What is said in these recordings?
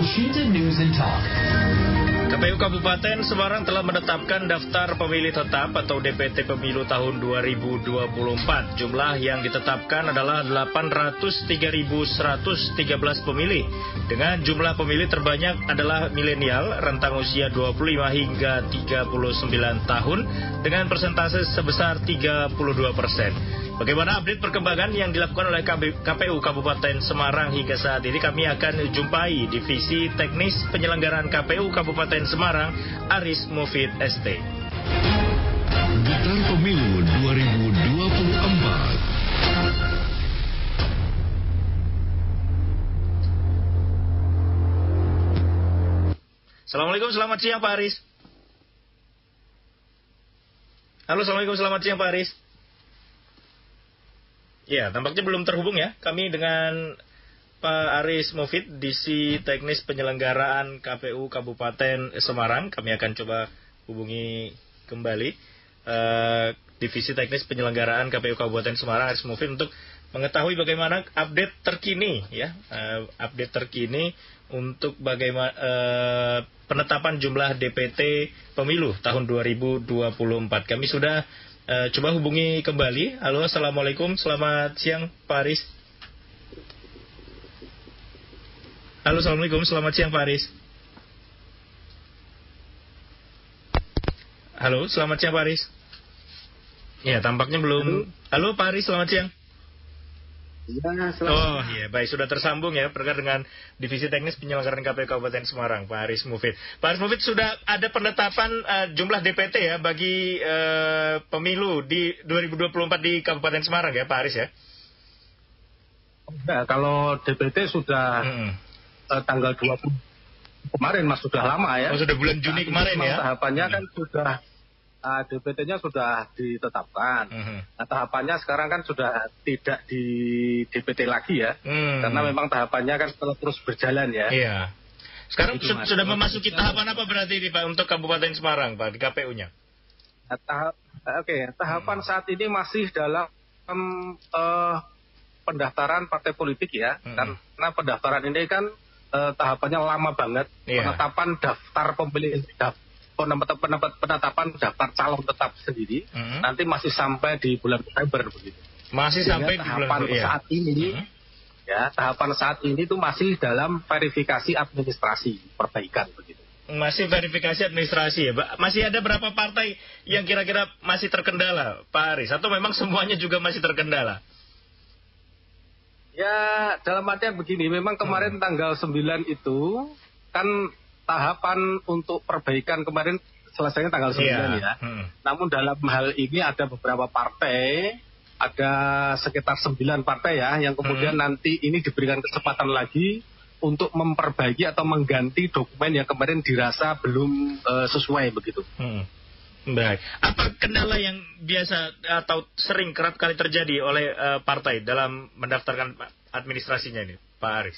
Washington News and Talk. KPU Kabupaten Semarang telah menetapkan daftar pemilih tetap atau DPT pemilu tahun 2024. Jumlah yang ditetapkan adalah 803.113 pemilih. Dengan jumlah pemilih terbanyak adalah milenial rentang usia 25 hingga 39 tahun dengan persentase sebesar 32%. Bagaimana update perkembangan yang dilakukan oleh KPU Kabupaten Semarang hingga saat ini? Kami akan jumpai Divisi Teknis Penyelenggaraan KPU Kabupaten Semarang, Aris Mufid ST. Daftar Pemilu 2024. Assalamualaikum, selamat siang Pak Aris. Halo, Assalamualaikum, selamat siang Pak Aris. Ya, tampaknya belum terhubung ya. Kami dengan Pak Aris Mufid, Divisi Teknis Penyelenggaraan KPU Kabupaten Semarang. Kami akan coba hubungi kembali Divisi Teknis Penyelenggaraan KPU Kabupaten Semarang, Aris Mufid, untuk mengetahui bagaimana update terkini ya, update terkini untuk bagaimana penetapan jumlah DPT pemilu tahun 2024. Kami sudah coba hubungi kembali. Halo, Assalamualaikum, selamat siang Pak Aris. Halo, Assalamualaikum, selamat siang Pak Aris. Halo, selamat siang Pak Aris. Ya, tampaknya belum. Halo Pak Aris, selamat siang. Ya, selamat. Oh iya, baik, sudah tersambung ya berkait dengan Divisi Teknis Penyelenggaraan KPU Kabupaten Semarang, Pak Aris Mufid. Pak Aris Mufid, sudah ada penetapan jumlah DPT ya bagi pemilu di 2024 di Kabupaten Semarang ya Pak Aris ya? Nah, kalau DPT sudah tanggal 20 kemarin, Mas, sudah lama ya. Oh, sudah bulan Juni kemarin ya? Tahapannya kan sudah DPT-nya sudah ditetapkan. Nah, tahapannya sekarang kan sudah tidak di DPT lagi ya, karena memang tahapannya kan terus berjalan ya. Iya. Sekarang sudah memasuki tahapan apa berarti ini Pak untuk Kabupaten Semarang Pak di KPU-nya? Nah, tahapan saat ini masih dalam pendaftaran partai politik ya, karena pendaftaran ini kan tahapannya lama banget. Penetapan daftar pemilih, penetapan daftar calon tetap sendiri nanti masih sampai di bulan November begitu. Masih sampai di bulan saat ini ya, tahapan saat ini tuh masih dalam verifikasi administrasi perbaikan begitu. Masih verifikasi administrasi ya, Pak. Masih ada berapa partai yang kira-kira masih terkendala, Pak Aris? Atau memang semuanya juga masih terkendala? Ya, dalam artian begini, memang kemarin tanggal 9 itu kan tahapan untuk perbaikan kemarin selesainya tanggal 9 ya. Namun dalam hal ini ada beberapa partai, ada sekitar 9 partai ya, yang kemudian nanti ini diberikan kesempatan lagi untuk memperbaiki atau mengganti dokumen yang kemarin dirasa belum sesuai begitu. Baik. Apa kendala yang biasa atau sering kerap kali terjadi oleh partai dalam mendaftarkan administrasinya ini, Pak Aris?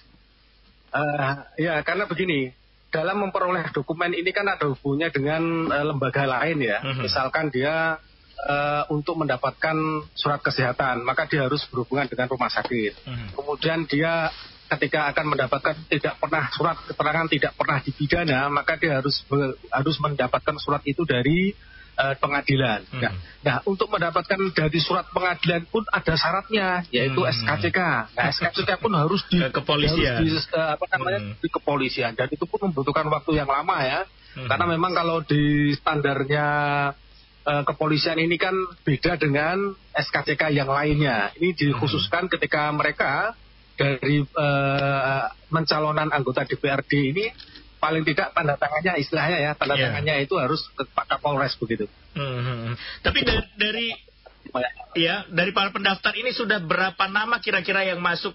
Ya, karena begini, dalam memperoleh dokumen ini kan ada hubungannya dengan lembaga lain ya. Misalkan dia untuk mendapatkan surat kesehatan, maka dia harus berhubungan dengan rumah sakit. Kemudian dia ketika akan mendapatkan surat keterangan tidak pernah dipidana, maka dia harus mendapatkan surat itu dari pengadilan. Nah, untuk mendapatkan dari surat pengadilan pun ada syaratnya, yaitu SKCK. Nah, SKCK pun harus di kepolisian. Di kepolisian, dan itu pun membutuhkan waktu yang lama ya. Karena memang kalau di standarnya kepolisian ini kan beda dengan SKCK yang lainnya. Ini dikhususkan ketika mereka dari mencalonan anggota DPRD ini paling tidak tanda tangannya, istilahnya ya, tanda tangannya itu harus ke Pak Kapolres begitu. Tapi dari para pendaftar ini sudah berapa nama kira-kira yang masuk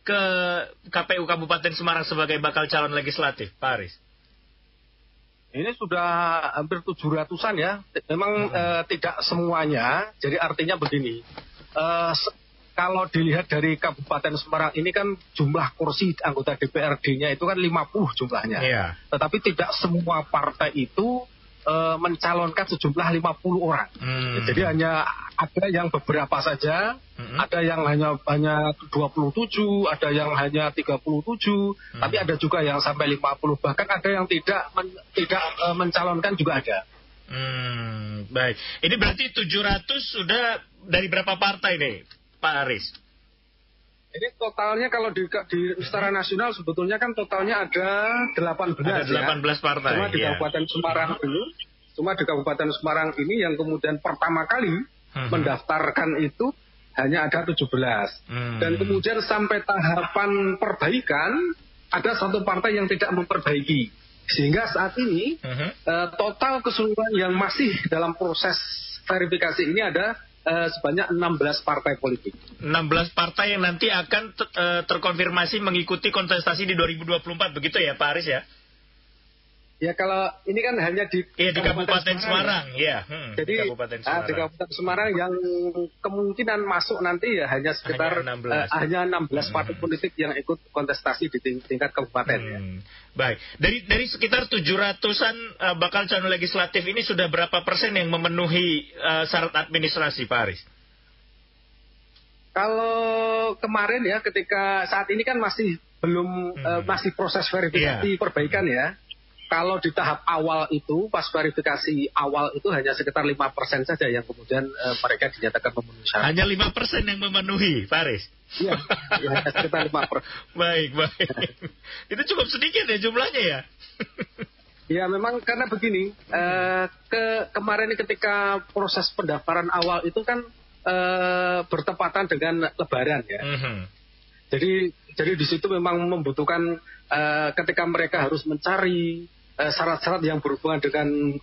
ke KPU Kabupaten Semarang sebagai bakal calon legislatif, Pak Aris? Ini sudah hampir 700-an ya. Memang tidak semuanya. Jadi artinya begini, kalau dilihat dari Kabupaten Semarang ini kan jumlah kursi anggota DPRD-nya itu kan 50 jumlahnya. Tetapi tidak semua partai itu mencalonkan sejumlah 50 orang. Jadi hanya ada yang beberapa saja, ada yang hanya 27, ada yang hanya 37, tapi ada juga yang sampai 50, bahkan ada yang tidak mencalonkan juga ada. Baik. Ini berarti 700 sudah dari berapa partai nih, Pak Aris? Ini totalnya kalau secara nasional sebetulnya kan totalnya ada 18. Ada 18 partai. Cuma di Kabupaten Semarang dulu, cuma di Kabupaten Semarang ini yang kemudian pertama kali mendaftarkan itu hanya ada 17. Dan kemudian sampai tahapan perbaikan ada satu partai yang tidak memperbaiki. Sehingga saat ini total keseluruhan yang masih dalam proses verifikasi ini ada sebanyak 16 partai politik. 16 partai yang nanti akan terkonfirmasi mengikuti kontestasi di 2024, begitu ya Pak Aris ya? Ya kalau ini kan hanya di Kabupaten Semarang, ya. Jadi di Kabupaten Semarang yang kemungkinan masuk nanti ya hanya sekitar hanya 16 partai politik yang ikut kontestasi di tingkat kabupaten. Ya. Baik, dari sekitar 700-an bakal calon legislatif ini sudah berapa persen yang memenuhi syarat administrasi, Pak Aris? Kalau kemarin ya, ketika saat ini kan masih belum masih proses verifikasi perbaikan ya. Kalau di tahap awal itu, pas verifikasi awal itu hanya sekitar 5% saja yang kemudian mereka dinyatakan memenuhi syarat. Hanya 5% yang memenuhi, Pak Aris? Iya, ya, sekitar 5%. Baik. Itu cukup sedikit ya jumlahnya ya? Ya memang karena begini, kemarin ketika proses pendaftaran awal itu kan bertepatan dengan Lebaran ya. Jadi di situ memang membutuhkan ketika mereka harus mencari syarat-syarat yang berhubungan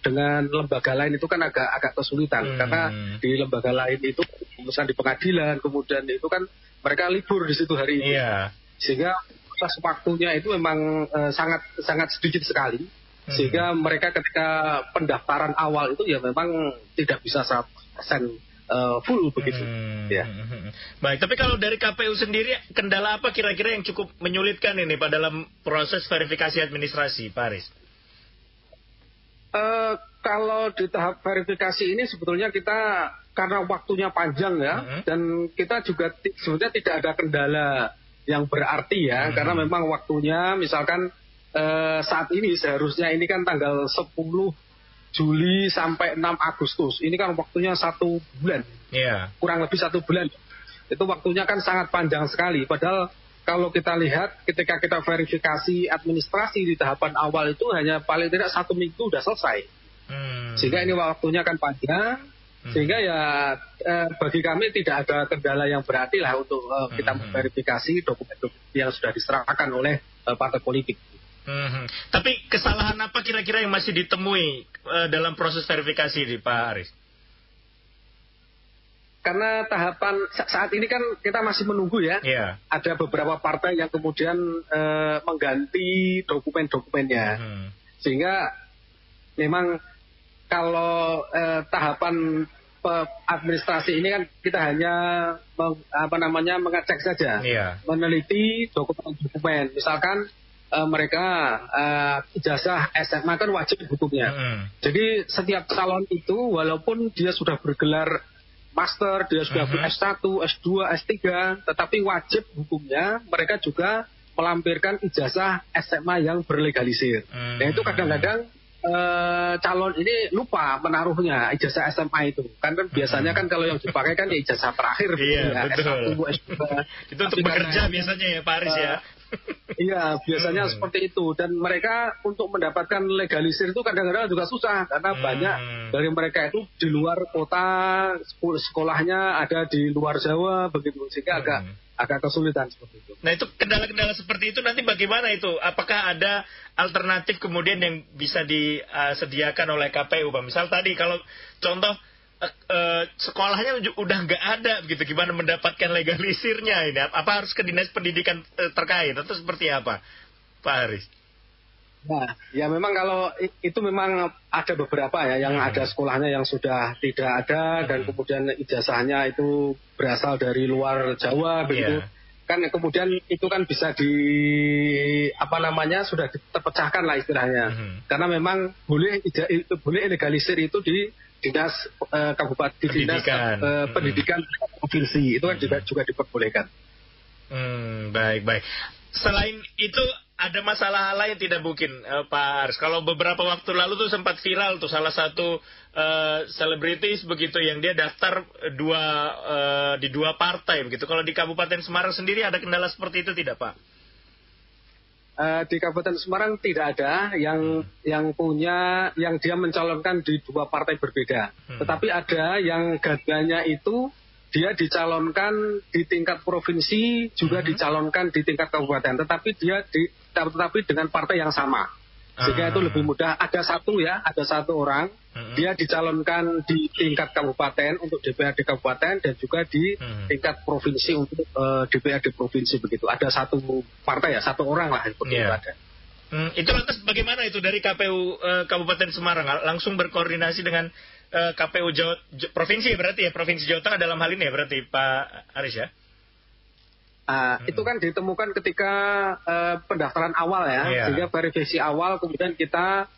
dengan lembaga lain itu kan agak kesulitan karena di lembaga lain itu misalnya di pengadilan kemudian itu kan mereka libur di situ hari itu sehingga proses waktunya itu memang sangat sedikit sekali sehingga mereka ketika pendaftaran awal itu ya memang tidak bisa 100% full begitu. Ya. Baik, tapi kalau dari KPU sendiri kendala apa kira-kira yang cukup menyulitkan ini Pak dalam proses verifikasi administrasi, Pak Aris? Kalau di tahap verifikasi ini sebetulnya kita karena waktunya panjang ya, dan kita juga sebetulnya tidak ada kendala yang berarti ya, karena memang waktunya misalkan saat ini seharusnya ini kan tanggal 10 Juli sampai 6 Agustus. Ini kan waktunya 1 bulan. Kurang lebih 1 bulan. Itu waktunya kan sangat panjang sekali. Padahal kalau kita lihat ketika kita verifikasi administrasi di tahapan awal itu hanya paling tidak 1 minggu sudah selesai. Sehingga ini waktunya kan panjang. Sehingga ya bagi kami tidak ada kendala yang berarti lah untuk kita memverifikasi dokumen-dokumen yang sudah diserahkan oleh partai politik. Tapi kesalahan apa kira-kira yang masih ditemui dalam proses verifikasi di Pak Aris? Karena tahapan saat ini kan kita masih menunggu ya. Ada beberapa partai yang kemudian mengganti dokumen-dokumennya. Sehingga memang kalau tahapan administrasi ini kan kita hanya mengecek saja, meneliti dokumen-dokumen. Misalkan mereka ijazah SMA kan wajib hukumnya. Jadi setiap calon itu walaupun dia sudah bergelar master, dia sudah ber-S1, S2, S3, tetapi wajib hukumnya mereka juga melampirkan ijazah SMA yang berlegalisir. Dan itu kadang-kadang calon ini lupa menaruhnya ijazah SMA itu. Kan biasanya kan kalau yang dipakai kan ijazah terakhir. Betul. S1, S2. Itu untuk bekerja biasanya ya Pak Aris ya. Iya, biasanya seperti itu. Dan mereka untuk mendapatkan legalisir itu kadang-kadang juga susah. Karena banyak dari mereka itu di luar kota, sekolahnya ada di luar Jawa, begitu. Sehingga agak kesulitan seperti itu. Nah itu kendala-kendala seperti itu nanti bagaimana itu? Apakah ada alternatif kemudian yang bisa disediakan oleh KPU, Pak? Misal tadi kalau contoh sekolahnya udah nggak ada begitu, gimana mendapatkan legalisirnya ini? Apa harus ke dinas pendidikan terkait atau seperti apa, Pak Aris? Nah, ya memang kalau itu memang ada beberapa ya yang ada sekolahnya yang sudah tidak ada dan kemudian ijazahnya itu berasal dari luar Jawa begitu. kan kemudian itu kan bisa sudah terpecahkan lah istilahnya. Karena memang boleh legalisir itu di dinas kabupaten, di dinas pendidikan provinsi itu kan juga diperbolehkan. Baik. Selain itu ada masalah lain tidak mungkin Pak Aris? Kalau beberapa waktu lalu tuh sempat viral tuh salah satu selebritis begitu yang dia daftar di dua partai begitu. Kalau di Kabupaten Semarang sendiri ada kendala seperti itu tidak Pak? Di Kabupaten Semarang tidak ada yang dia mencalonkan di dua partai berbeda. Tetapi ada yang gaganya itu dia dicalonkan di tingkat provinsi juga dicalonkan di tingkat kabupaten, tetapi dengan partai yang sama. Sehingga itu lebih mudah. Ada satu orang dia dicalonkan di tingkat kabupaten untuk DPRD kabupaten dan juga di tingkat provinsi untuk DPRD provinsi begitu. Ada satu partai satu orang lah seperti itu ada. Itu lantas bagaimana itu dari KPU Kabupaten Semarang langsung berkoordinasi dengan KPU provinsi berarti ya, Provinsi Jawa Tengah dalam hal ini ya berarti Pak Aris ya? Itu kan ditemukan ketika pendaftaran awal sehingga verifikasi awal kemudian kita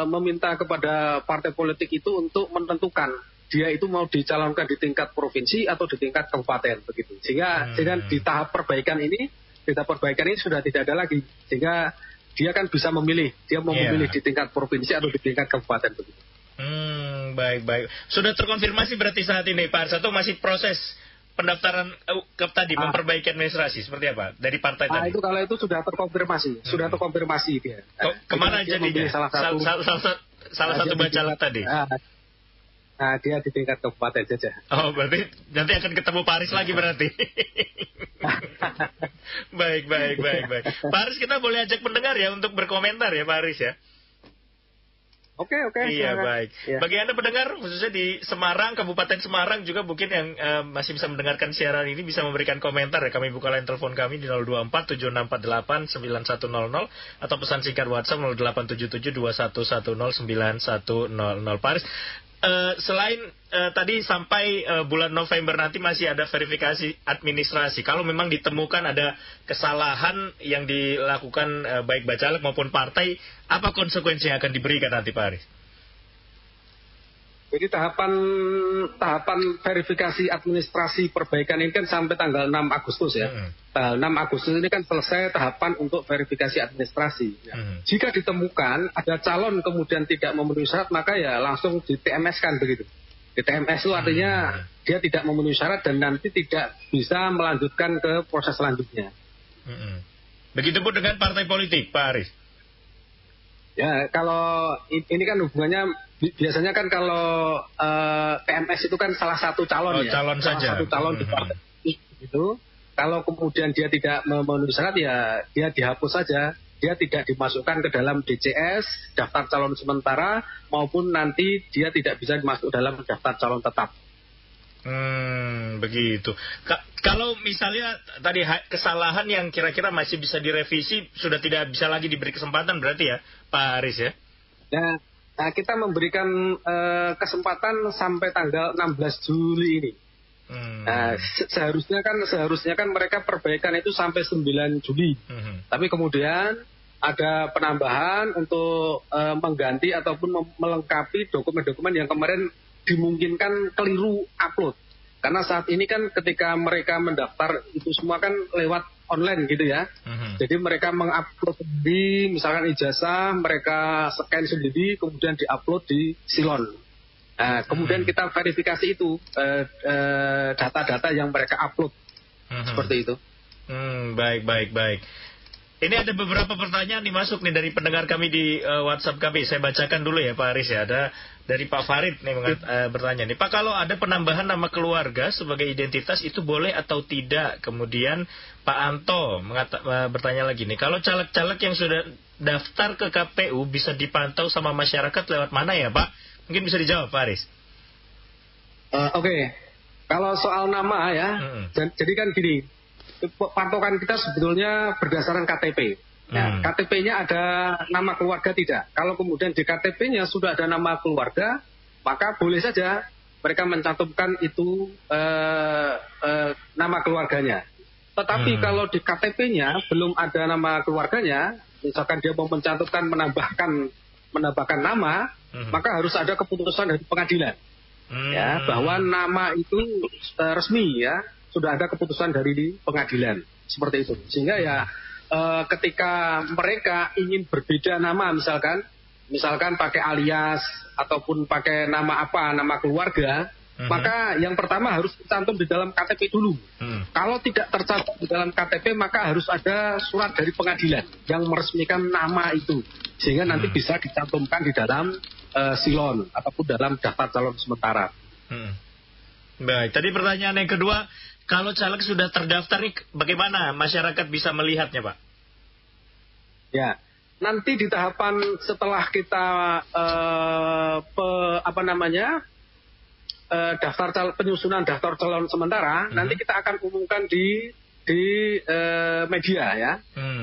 meminta kepada partai politik itu untuk menentukan dia itu mau dicalonkan di tingkat provinsi atau di tingkat kabupaten begitu. Sehingga di tahap perbaikan ini sudah tidak ada lagi, sehingga dia kan bisa memilih dia mau memilih di tingkat provinsi atau di tingkat kabupaten begitu. Baik. Sudah terkonfirmasi berarti saat ini Pak Aris atau masih proses pendaftaran memperbaiki administrasi seperti apa dari partai tadi? Itu kalau itu sudah terkonfirmasi dia. Kemana jadinya? Salah satu bacalek tadi. Dia di tingkat kabupaten saja. Oh, berarti nanti akan ketemu Pak Aris lagi berarti. Baik. Pak Aris, kita boleh ajak pendengar ya untuk berkomentar ya Pak Aris ya. Oke. Iya, baik. Ya. Bagi Anda pendengar, khususnya di Semarang, Kabupaten Semarang juga mungkin yang masih bisa mendengarkan siaran ini bisa memberikan komentar ya. Kami buka line telepon kami di 024-7648-9100 atau pesan singkat WhatsApp 0877-2110-9100. Paris, selain tadi sampai bulan November nanti masih ada verifikasi administrasi. Kalau memang ditemukan ada kesalahan yang dilakukan baik bacalek maupun partai, apa konsekuensi yang akan diberikan nanti Pak Aris? Jadi tahapan verifikasi administrasi perbaikan ini kan sampai tanggal 6 Agustus ya. Tanggal 6 Agustus ini kan selesai tahapan untuk verifikasi administrasi. Jika ditemukan ada calon kemudian tidak memenuhi syarat, maka ya langsung di TMS-kan begitu. Di TMS itu artinya dia tidak memenuhi syarat dan nanti tidak bisa melanjutkan ke proses selanjutnya. Begitupun dengan partai politik, Pak Aris. Ya, kalau ini kan hubungannya biasanya kan kalau TMS itu kan salah satu calon calon saja. Salah satu calon di partai itu. Kalau kemudian dia tidak memenuhi syarat ya dia dihapus saja. Dia tidak dimasukkan ke dalam DCS, daftar calon sementara, maupun nanti dia tidak bisa dimasuk dalam daftar calon tetap. Begitu. Kalau misalnya tadi kesalahan yang kira-kira masih bisa direvisi sudah tidak bisa lagi diberi kesempatan berarti ya Pak Aris ya? Nah, kita memberikan kesempatan sampai tanggal 16 Juli ini. Nah, seharusnya kan mereka perbaikan itu sampai 9 Juli. Tapi kemudian ada penambahan untuk mengganti ataupun melengkapi dokumen-dokumen yang kemarin dimungkinkan keliru upload. Karena saat ini kan ketika mereka mendaftar itu semua kan lewat online gitu ya. Jadi mereka mengupload sendiri, misalkan ijazah, mereka scan sendiri, kemudian diupload di Silon. Nah, kemudian kita verifikasi itu data-data yang mereka upload seperti itu. Baik. Ini ada beberapa pertanyaan nih masuk nih dari pendengar kami di WhatsApp kami. Saya bacakan dulu ya Pak Aris ya. Ada dari Pak Farid nih bertanya nih. Pak, kalau ada penambahan nama keluarga sebagai identitas itu boleh atau tidak? Kemudian Pak Anto bertanya lagi nih. Kalau caleg-caleg yang sudah daftar ke KPU bisa dipantau sama masyarakat lewat mana ya Pak? Mungkin bisa dijawab Pak Aris. Oke. Kalau soal nama ya, jadi kan gini. Patokan kita sebetulnya berdasarkan KTP. Nah, KTP-nya ada nama keluarga tidak? Kalau kemudian di KTP-nya sudah ada nama keluarga, maka boleh saja mereka mencantumkan itu nama keluarganya. Tetapi kalau di KTP-nya belum ada nama keluarganya, misalkan dia mau mencantumkan menambahkan nama, maka harus ada keputusan dari pengadilan. Ya, bahwa nama itu resmi ya, sudah ada keputusan dari pengadilan. Seperti itu. Sehingga ya ketika mereka ingin berbeda nama misalkan pakai alias ataupun pakai nama keluarga, maka yang pertama harus tercantum di dalam KTP dulu. Kalau tidak tercantum di dalam KTP, maka harus ada surat dari pengadilan yang meresmikan nama itu, sehingga nanti bisa dicantumkan di dalam silon ataupun dalam daftar calon sementara. Baik, tadi pertanyaan yang kedua, kalau caleg sudah terdaftar nih, bagaimana masyarakat bisa melihatnya, Pak? Ya, nanti di tahapan setelah kita penyusunan daftar calon sementara, nanti kita akan umumkan di media ya.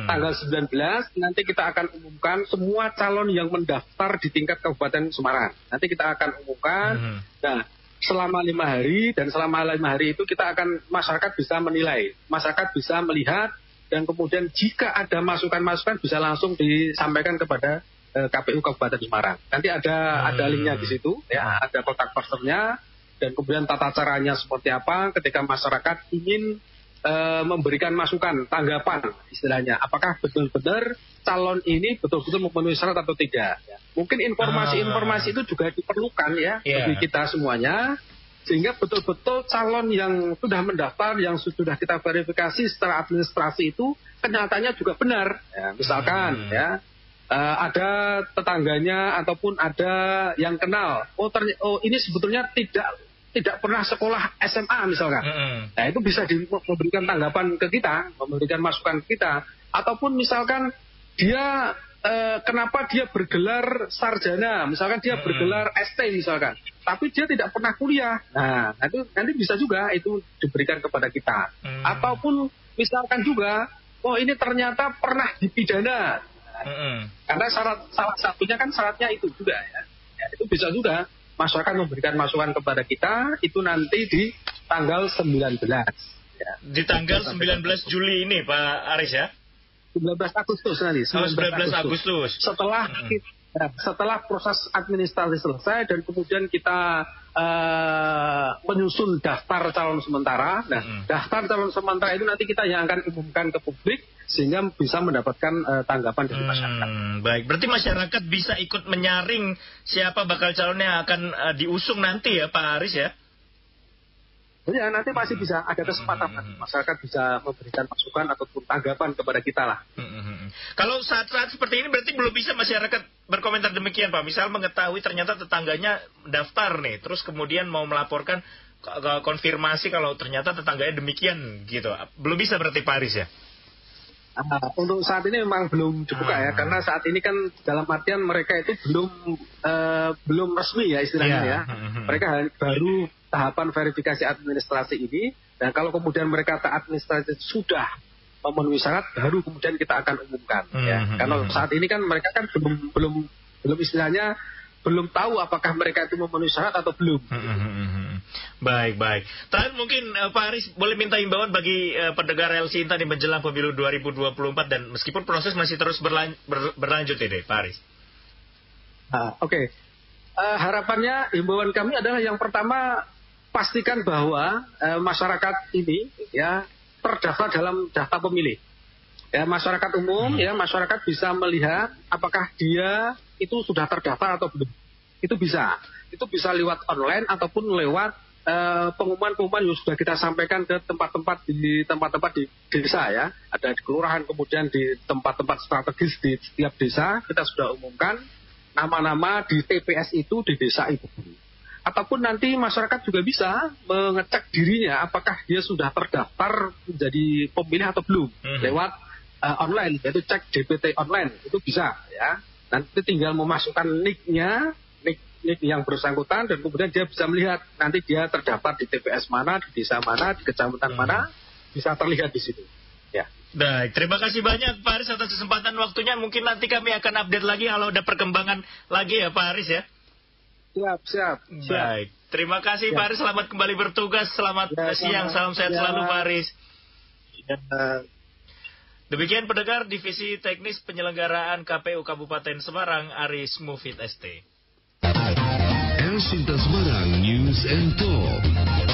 Tanggal 19 nanti kita akan umumkan semua calon yang mendaftar di tingkat Kabupaten Semarang. Nanti kita akan umumkan. Nah, selama 5 hari dan selama 5 hari itu masyarakat bisa menilai, masyarakat bisa melihat, dan kemudian jika ada masukan-masukan bisa langsung disampaikan kepada KPU Kabupaten Semarang. Nanti ada linknya di situ ya, ada kontak personnya, dan kemudian tata caranya seperti apa ketika masyarakat ingin memberikan masukan, tanggapan istilahnya, apakah betul-betul calon ini betul-betul memenuhi syarat atau tidak ya. Mungkin informasi-informasi itu juga diperlukan ya bagi kita semuanya, sehingga betul-betul calon yang sudah mendaftar, yang sudah kita verifikasi secara administrasi itu kenyataannya juga benar ya. Misalkan ya ada tetangganya ataupun ada yang kenal, ini sebetulnya tidak pernah sekolah SMA misalkan. Nah, itu bisa memberikan tanggapan ke kita, memberikan masukan ke kita. Ataupun misalkan dia kenapa dia bergelar sarjana, misalkan dia bergelar ST misalkan, tapi dia tidak pernah kuliah. Nah, nanti bisa juga itu diberikan kepada kita. Ataupun misalkan juga, ini ternyata pernah dipidana. Karena salah satunya kan syaratnya itu juga ya. Itu bisa juga masyarakat memberikan masukan kepada kita, itu nanti di tanggal 19 ya. Di tanggal 19 Juli ini Pak Aris ya? 19 Agustus nanti. 19 Agustus. Setelah proses administrasi selesai dan kemudian kita menyusun daftar calon sementara. Nah, daftar calon sementara itu nanti kita yang akan umumkan ke publik sehingga bisa mendapatkan tanggapan dari masyarakat. Baik, berarti masyarakat bisa ikut menyaring siapa bakal calon yang akan diusung nanti ya Pak Aris ya? Ya, nanti masih bisa ada kesempatan masyarakat bisa memberikan masukan ataupun tanggapan kepada kita lah. Kalau saat-saat seperti ini berarti belum bisa masyarakat berkomentar demikian Pak. Misal mengetahui ternyata tetangganya daftar nih, terus kemudian mau melaporkan konfirmasi kalau ternyata tetangganya demikian gitu. Belum bisa berarti Pak Aris ya? Untuk saat ini memang belum dibuka ya, karena saat ini kan dalam artian mereka itu belum resmi ya istilahnya ya. Mereka baru tahapan verifikasi administrasi ini, dan kalau kemudian mereka administrasi sudah memenuhi syarat, baru kemudian kita akan umumkan. Ya. Karena saat ini kan mereka kan belum istilahnya belum tahu apakah mereka itu memenuhi syarat atau belum. Baik. Terakhir mungkin Pak Aris boleh minta imbauan bagi pendengar El Sinta di menjelang pemilu 2024 dan meskipun proses masih terus berlanjut ini, Pak Aris. Oke. Harapannya imbauan kami adalah yang pertama, pastikan bahwa masyarakat ini ya terdaftar dalam daftar pemilih. Ya, masyarakat umum ya, masyarakat bisa melihat apakah dia itu sudah terdaftar atau belum. Itu bisa lewat online ataupun lewat pengumuman-pengumuman yang sudah kita sampaikan ke tempat-tempat di desa ya. Ada di kelurahan, kemudian di tempat-tempat strategis di setiap desa kita sudah umumkan nama-nama di TPS itu di desa itu. Ataupun nanti masyarakat juga bisa mengecek dirinya apakah dia sudah terdaftar menjadi pemilih atau belum lewat online, yaitu cek DPT online, itu bisa ya. Nanti tinggal memasukkan nick yang bersangkutan dan kemudian dia bisa melihat nanti dia terdaftar di TPS mana, di desa mana, di kecamatan mana, bisa terlihat di situ. Ya. Baik, terima kasih banyak Pak Aris atas kesempatan waktunya. Mungkin nanti kami akan update lagi kalau ada perkembangan lagi ya Pak Aris ya. Siap. Baik, terima kasih Pak Aris, selamat kembali bertugas, selamat siang, salam sehat selalu Pak Aris. Ya. Demikian pendengar Divisi Teknis Penyelenggaraan KPU Kabupaten Semarang, Aris Mufid ST. Elsinta Semarang News and Talk.